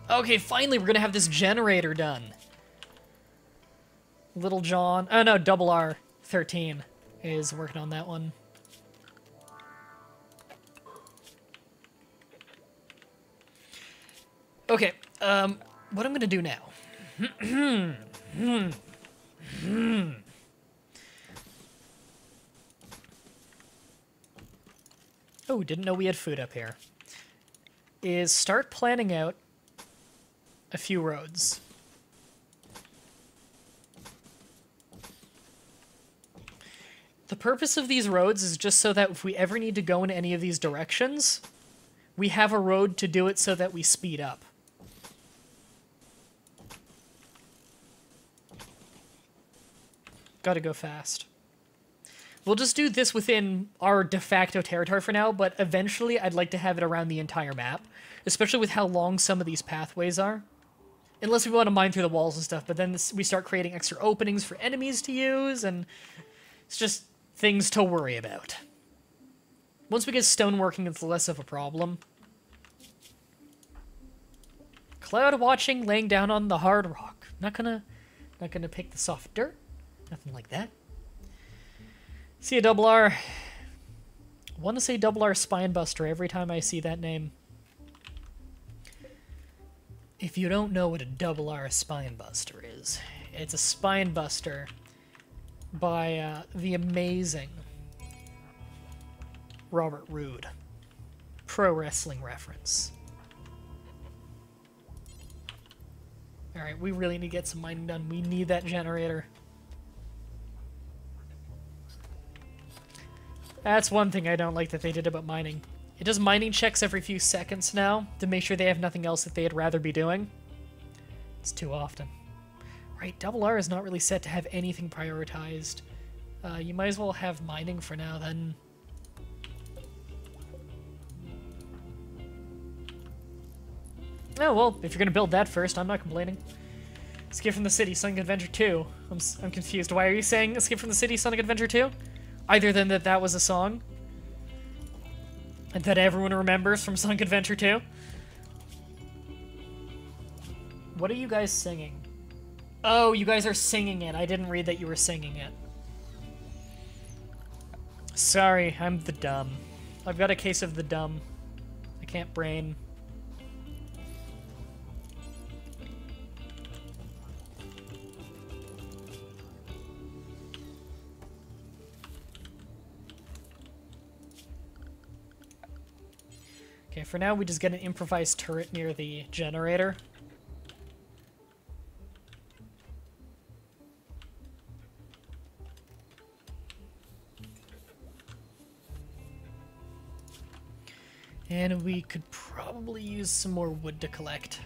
Okay, finally we're gonna have this generator done. Little John... Oh no, Double R13 is working on that one. Okay, what I'm gonna do now... Oh, didn't know we had food up here. Is start planning out a few roads. The purpose of these roads is just so that if we ever need to go in any of these directions, we have a road to do it so that we speed up. Gotta go fast. We'll just do this within our de facto territory for now, but eventually I'd like to have it around the entire map, especially with how long some of these pathways are. Unless we want to mine through the walls and stuff, but then we start creating extra openings for enemies to use, and it's just things to worry about. Once we get stone working, it's less of a problem. Cloud watching, laying down on the hard rock. Not gonna pick the soft dirt. Nothing like that. See a Double R. I want to say Double R Spinebuster every time I see that name. If you don't know what a Double R Spinebuster is, it's a Spinebuster by the amazing Robert Roode. Pro wrestling reference. Alright, we really need to get some mining done. We need that generator. That's one thing I don't like that they did about mining. It does mining checks every few seconds now to make sure they have nothing else that they'd rather be doing. It's too often. Right, Double R is not really set to have anything prioritized. You might as well have mining for now, then. Oh, well, if you're gonna build that first, I'm not complaining. Escape from the City, Sonic Adventure 2. I'm confused. Why are you saying Escape from the City, Sonic Adventure 2? Either than that was a song, and that everyone remembers from Sonic Adventure 2. What are you guys singing? Oh, you guys are singing it. I didn't read that you were singing it. Sorry, I'm the dumb. I've got a case of the dumb. I can't brain. Okay, for now we just get an improvised turret near the generator. And we could probably use some more wood to collect.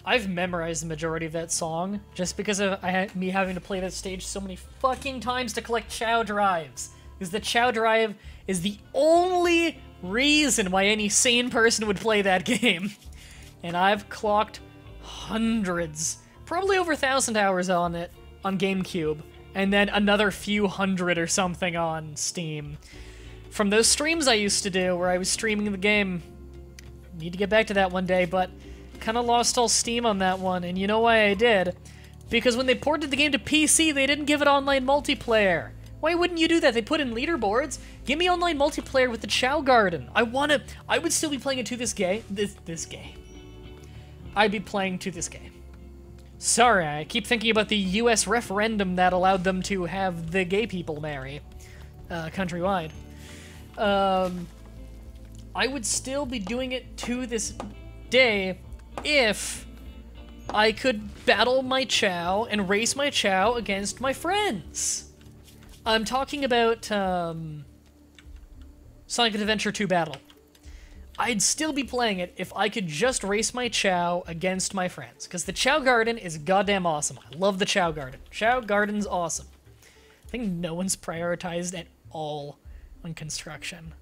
I've memorized the majority of that song just because of me having to play that stage so many fucking times to collect Chow Drives. Because the Chow Drive is the only reason why any sane person would play that game. And I've clocked hundreds, probably over 1,000 hours on it on GameCube, and then another few hundred or something on Steam. From those streams I used to do where I was streaming the game. Need to get back to that one day, but kind of lost all steam on that one, and you know why I did? Because when they ported the game to PC, they didn't give it online multiplayer. Why wouldn't you do that? They put in leaderboards. Give me online multiplayer with the Chow Garden. I would still be playing it to this game. This game. I'd be playing to this game. Sorry, I keep thinking about the US referendum that allowed them to have the gay people marry countrywide. I would still be doing it to this day if I could battle my Chow and race my Chow against my friends. I'm talking about Sonic Adventure 2 Battle. I'd still be playing it if I could just race my Chow against my friends, because the Chow Garden is goddamn awesome. I love the Chow Garden. Chow Garden's awesome. I think no one's prioritized at all on construction.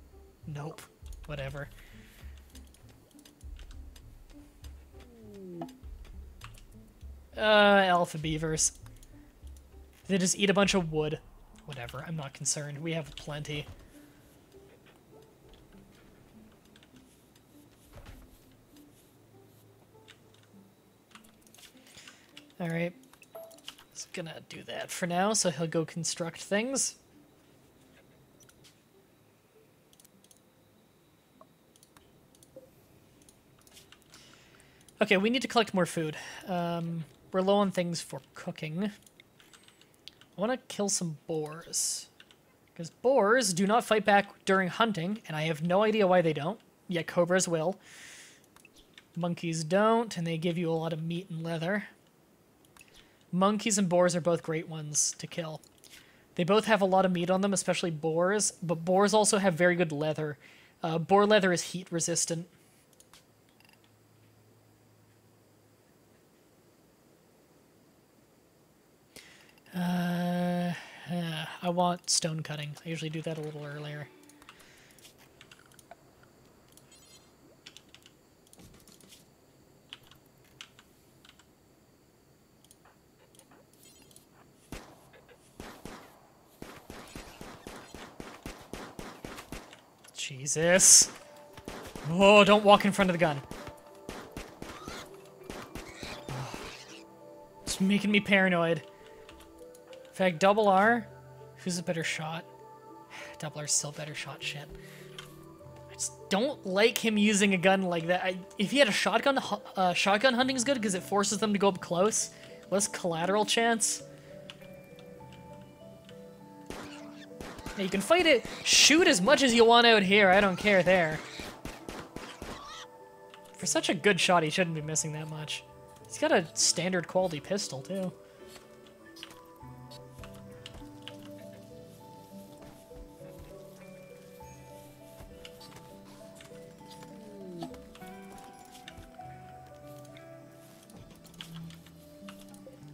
Nope. Whatever. Alpha beavers. They just eat a bunch of wood. Whatever, I'm not concerned. We have plenty. Alright. He's gonna do that for now, so he'll go construct things. Okay, we need to collect more food. We're low on things for cooking. I want to kill some boars. Because boars do not fight back during hunting, and I have no idea why they don't. Yet cobras will. Monkeys don't, and they give you a lot of meat and leather. Monkeys and boars are both great ones to kill. They both have a lot of meat on them, especially boars, but boars also have very good leather. Boar leather is heat resistant. I want stone cutting. I usually do that a little earlier. Jesus. Oh, don't walk in front of the gun. It's making me paranoid. In fact, double R, who's a better shot? Double R's still better shot, shit. I just don't like him using a gun like that. If he had a shotgun, shotgun hunting is good because it forces them to go up close. Less collateral chance. Yeah, you can fight it, shoot as much as you want out here, I don't care there. For such a good shot, he shouldn't be missing that much. He's got a standard quality pistol, too.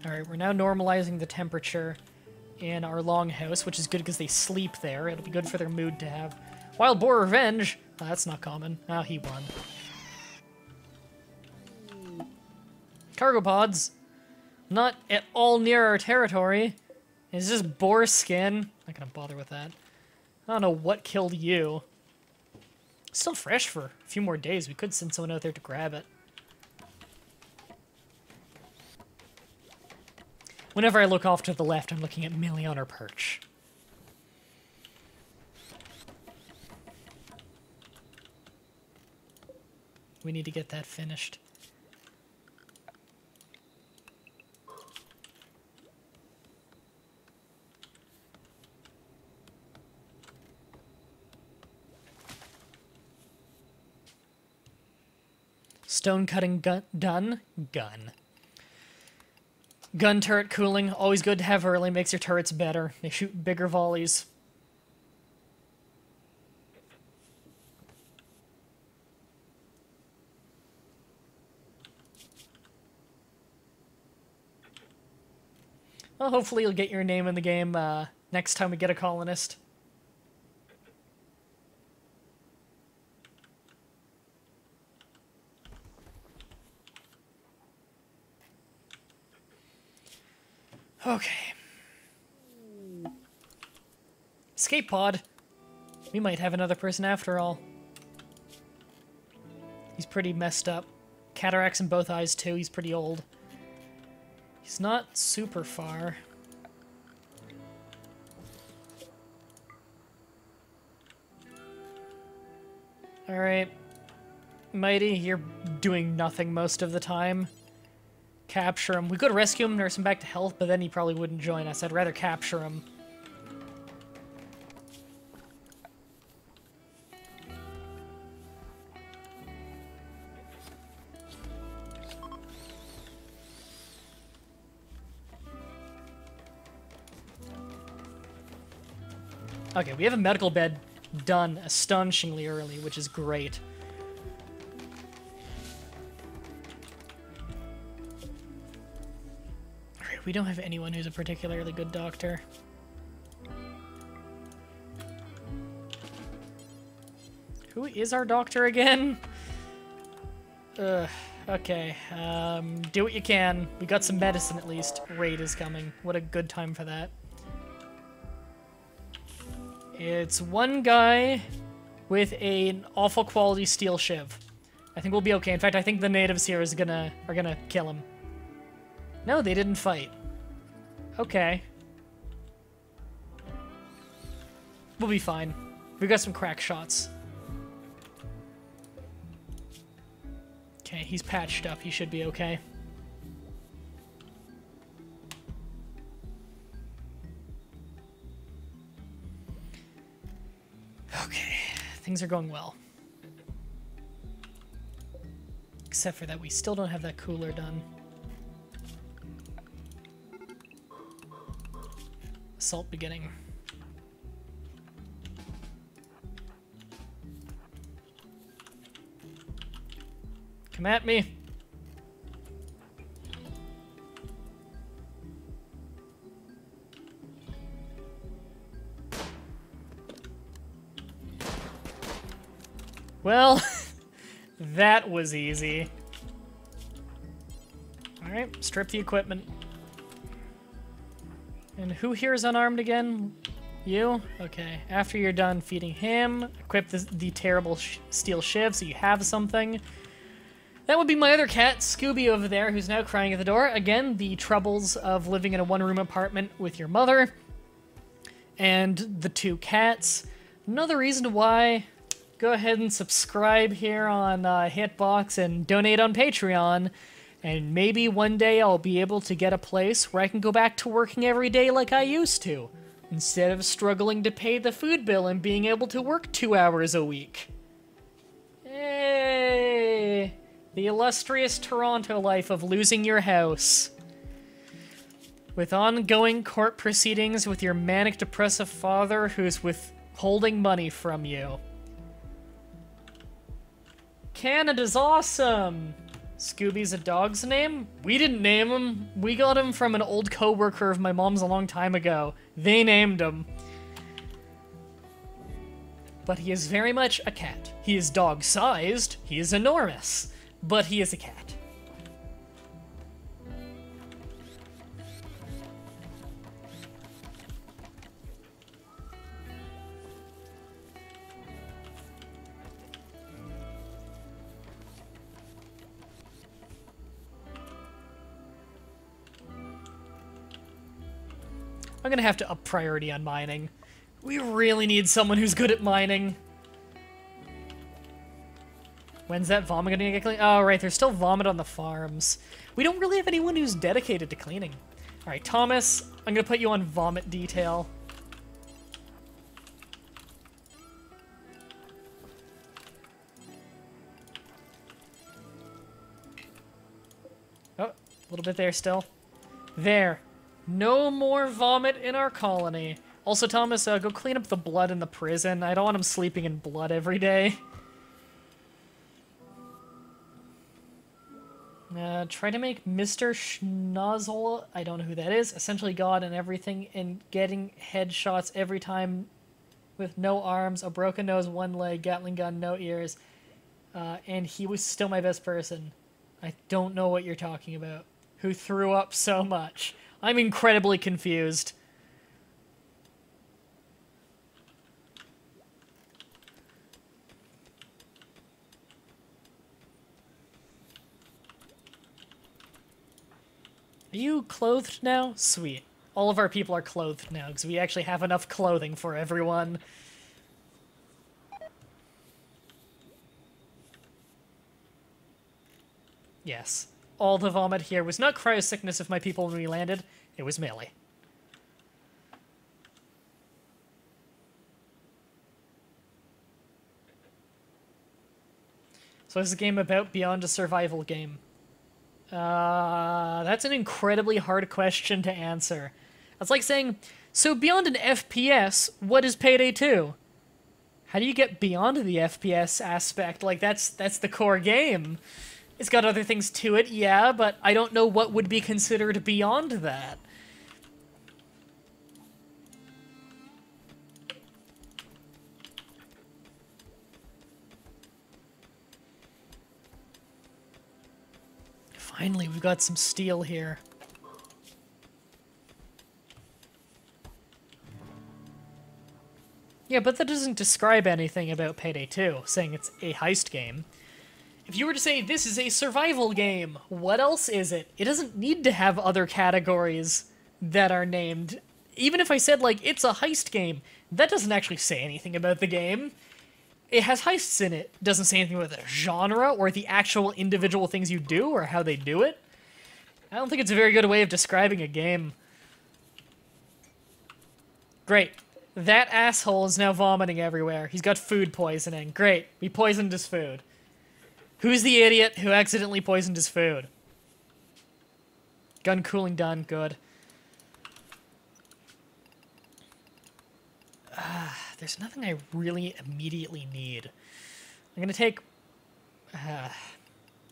Alright, we're now normalizing the temperature in our longhouse, which is good because they sleep there. It'll be good for their mood to have. Wild Boar Revenge! Oh, that's not common. Oh, he won. Cargo pods. Not at all near our territory. It's just boar skin. Not gonna bother with that. I don't know what killed you. Still fresh for a few more days. We could send someone out there to grab it. Whenever I look off to the left, I'm looking at Millie on her perch. We need to get that finished. Stone cutting done. Gun. Gun turret cooling, always good to have early, makes your turrets better. They shoot bigger volleys. Well, hopefully you'll get your name in the game next time we get a colonist. Okay. Escape pod. We might have another person after all. He's pretty messed up. Cataracts in both eyes too, he's pretty old. He's not super far. Alright. Mighty, you're doing nothing most of the time. Capture him. We could rescue him, nurse him back to health, but then he probably wouldn't join us. I'd rather capture him. Okay, we have a medical bed done astonishingly early, which is great. We don't have anyone who's a particularly good doctor. Who is our doctor again? Okay. Do what you can. We got some medicine at least. Raid is coming. What a good time for that. It's one guy with an awful quality steel shiv. I think we'll be okay. In fact, I think the natives here are gonna kill him. No, they didn't fight. Okay. We'll be fine. We've got some crack shots. Okay, he's patched up. He should be okay. Okay, things are going well. Except for that we still don't have that cooler done. Assault beginning. Come at me. Well, that was easy. Alright, strip the equipment. And who here is unarmed again? You? Okay. After you're done feeding him, equip the terrible steel shiv so you have something. That would be my other cat, Scooby, over there, who's now crying at the door. Again, the troubles of living in a one-room apartment with your mother. And the two cats. Another reason why, go ahead and subscribe here on Hitbox and donate on Patreon. And maybe one day I'll be able to get a place where I can go back to working every day like I used to, instead of struggling to pay the food bill and being able to work 2 hours a week. Hey! The illustrious Toronto life of losing your house. With ongoing court proceedings with your manic depressive father who's withholding money from you. Canada's awesome! Scooby's a dog's name? We didn't name him. We got him from an old co-worker of my mom's a long time ago. They named him. But he is very much a cat. He is dog-sized. He is enormous. But he is a cat. I'm gonna have to up priority on mining. We really need someone who's good at mining. When's that vomit gonna get clean? Oh, right, there's still vomit on the farms. We don't really have anyone who's dedicated to cleaning. Alright, Thomas, I'm gonna put you on vomit detail. Oh, a little bit there still. There. No more vomit in our colony. Also, Thomas, go clean up the blood in the prison. I don't want him sleeping in blood every day. Try to make Mr. Schnozzle, I don't know who that is, essentially God and everything, and getting headshots every time with no arms, a broken nose, one leg, Gatling gun, no ears, and he was still my best person. I don't know what you're talking about. Who threw up so much. I'm incredibly confused. Are you clothed now? Sweet. All of our people are clothed now, because we actually have enough clothing for everyone. Yes. All the vomit here was not cryosickness of my people when we landed, it was melee. So is the game about beyond a survival game? That's an incredibly hard question to answer. That's like saying, so beyond an FPS, what is Payday 2? How do you get beyond the FPS aspect? Like, that's the core game. It's got other things to it, yeah, but I don't know what would be considered beyond that. Finally, we've got some steel here. Yeah, but that doesn't describe anything about Payday 2, saying it's a heist game. If you were to say, this is a survival game, what else is it? It doesn't need to have other categories that are named. Even if I said, like, it's a heist game, that doesn't actually say anything about the game. It has heists in it. It doesn't say anything about the genre or the actual individual things you do or how they do it. I don't think it's a very good way of describing a game. Great. That asshole is now vomiting everywhere. He's got food poisoning. Great. We poisoned his food. Who's the idiot who accidentally poisoned his food? Gun cooling done. Good. There's nothing I really immediately need. I'm gonna take...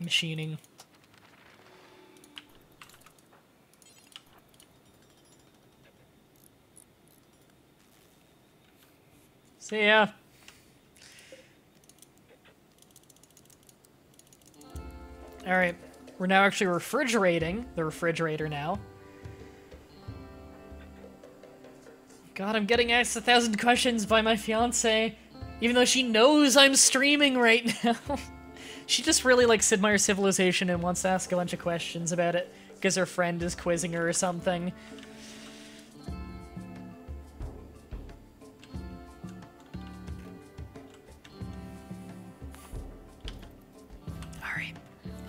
machining. See ya. Alright, we're now actually refrigerating the refrigerator now. God, I'm getting asked 1,000 questions by my fiance, even though she knows I'm streaming right now. She just really likes Sid Meier's Civilization and wants to ask a bunch of questions about it because her friend is quizzing her or something. Alright.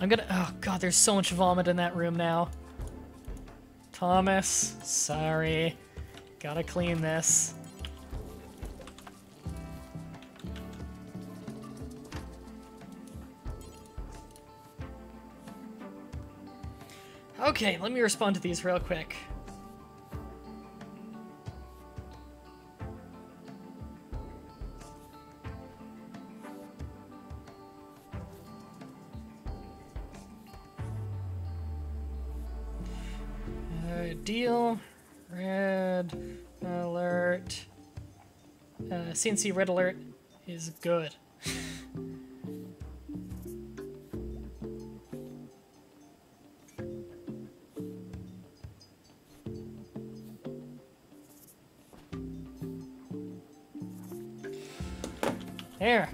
I'm gonna... Oh god, there's so much vomit in that room now. Thomas, sorry. Gotta clean this. Okay, let me respond to these real quick. Deal. Red alert. CNC red alert is good. There.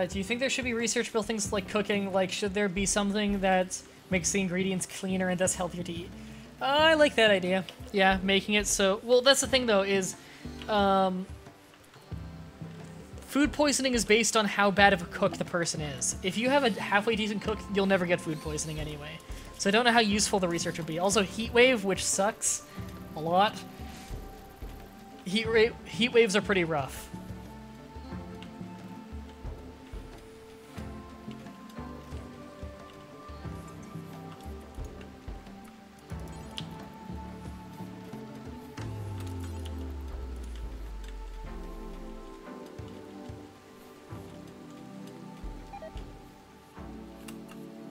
Do you think there should be research about things like cooking? Like, should there be something that makes the ingredients cleaner and thus healthier to eat? I like that idea. Yeah, making it so... Well, that's the thing, though, is... food poisoning is based on how bad of a cook the person is. If you have a halfway decent cook, you'll never get food poisoning anyway. So I don't know how useful the research would be. Also, heat wave, which sucks a lot. Heat waves are pretty rough.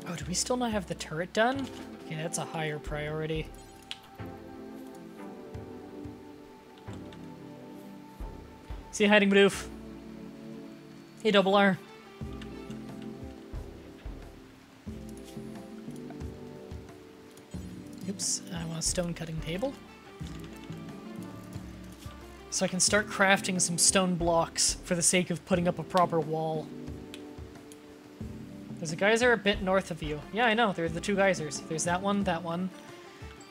Oh, do we still not have the turret done? Okay, that's a higher priority. See you, hiding Bidoof. Hey, Double R. Oops, I want a stone cutting table. So I can start crafting some stone blocks for the sake of putting up a proper wall. There's a geyser a bit north of you. Yeah, I know, there are the two geysers. There's that one,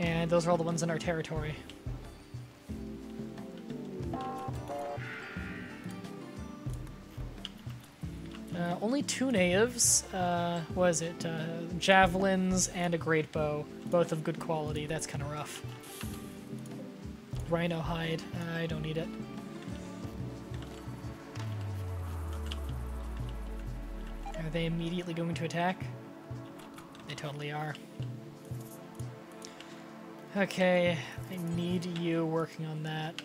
and those are all the ones in our territory. Only 2 natives. What is it? Javelins and a great bow. Both of good quality. That's kind of rough. Rhino hide. I don't need it. Are they immediately going to attack? They totally are. Okay, I need you working on that.